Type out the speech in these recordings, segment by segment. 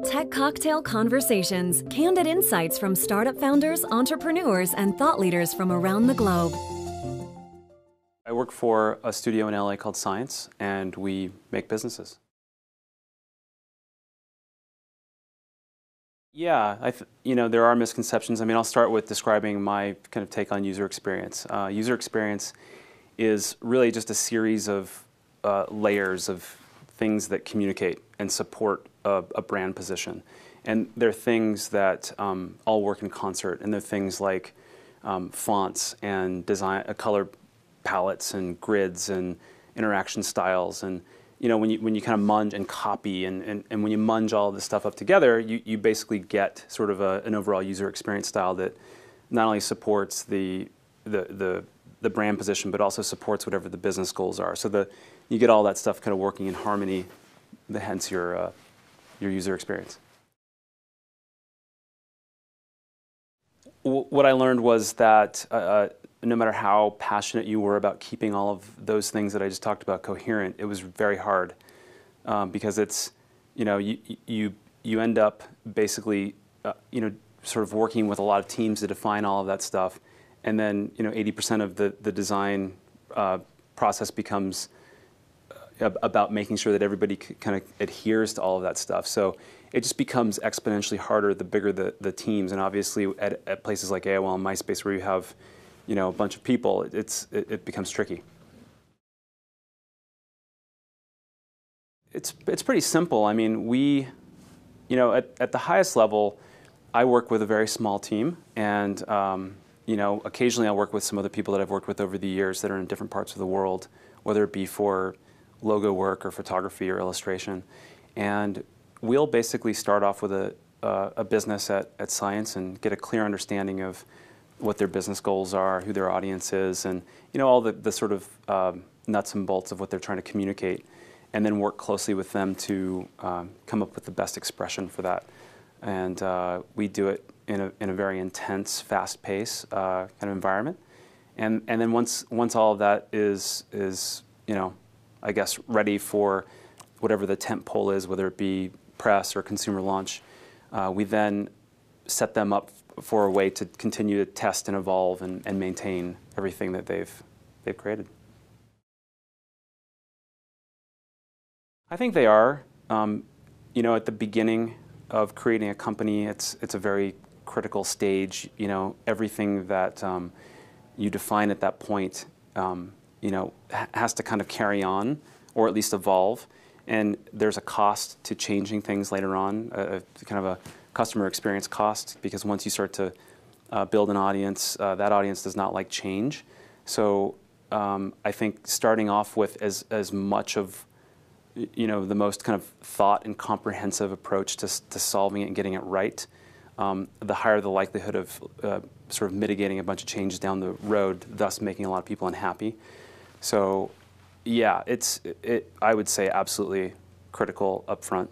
Tech Cocktail Conversations, candid insights from startup founders, entrepreneurs, and thought leaders from around the globe. I work for a studio in LA called Science, and we make businesses. Yeah, there are misconceptions. I mean, I'll start with describing my kind of take on user experience. User experience is really just a series of layers of things that communicate and support a brand position. And they're things that all work in concert, and they're things like fonts and design, color palettes and grids and interaction styles. And when you kind of munge and copy and when you munge all of this stuff up together, you basically get sort of an overall user experience style that not only supports the brand position, but also supports whatever the business goals are. So you get all that stuff kind of working in harmony, hence your user experience. What I learned was that no matter how passionate you were about keeping all of those things that I just talked about coherent, it was very hard because it's, you end up basically, sort of working with a lot of teams to define all of that stuff, and then 80% of the design process becomes about making sure that everybody kind of adheres to all of that stuff. So it just becomes exponentially harder the bigger the teams, and obviously at places like AOL and MySpace where you have a bunch of people, it becomes tricky. It's pretty simple. I mean, at the highest level, I work with a very small team, and occasionally I work with some other people that I've worked with over the years that are in different parts of the world, whether it be for logo work or photography or illustration. And we'll basically start off with a business at Science and get a clear understanding of what their business goals are, who their audience is, and all the sort of nuts and bolts of what they're trying to communicate, and then work closely with them to come up with the best expression for that. And we do it in a very intense, fast-paced kind of environment. And then once all of that is I guess ready for whatever the tent pole is, whether it be press or consumer launch, we then set them up for a way to continue to test and evolve and maintain everything that they've created. I think they are. At the beginning of creating a company, it's a very critical stage. Everything that you define at that point, has to kind of carry on or at least evolve. And there's a cost to changing things later on, kind of a customer experience cost, because once you start to build an audience, that audience does not like change. So I think starting off with as much of the most kind of thought and comprehensive approach to solving it and getting it right, the higher the likelihood of sort of mitigating a bunch of changes down the road, thus making a lot of people unhappy. So yeah, I would say absolutely critical up front.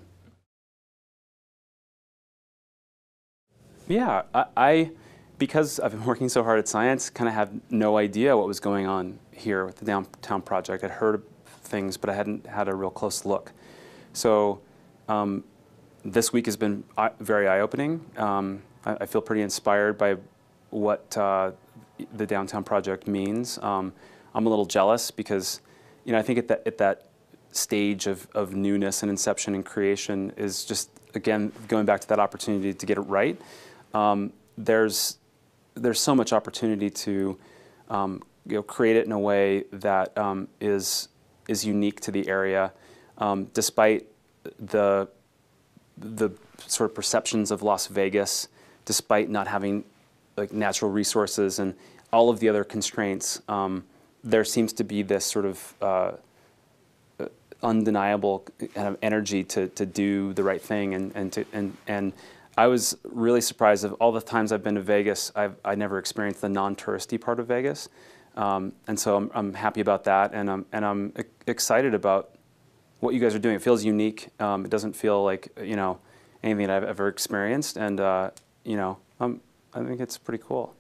Yeah, because I've been working so hard at Science, kind of have no idea what was going on here with the Downtown Project. I'd heard of things, but I hadn't had a real close look. So this week has been very eye-opening. I feel pretty inspired by what the Downtown Project means. I'm a little jealous because, I think at that stage of newness and inception and creation is just, again, going back to that opportunity to get it right. There's so much opportunity to create it in a way that is unique to the area, despite the sort of perceptions of Las Vegas, despite not having like natural resources and all of the other constraints. There seems to be this sort of undeniable kind of energy to do the right thing, and I was really surprised of all the times I've been to Vegas. I never experienced the non-touristy part of Vegas, and so I'm happy about that, and I'm excited about what you guys are doing. It feels unique. It doesn't feel like anything that I've ever experienced, and I think it's pretty cool.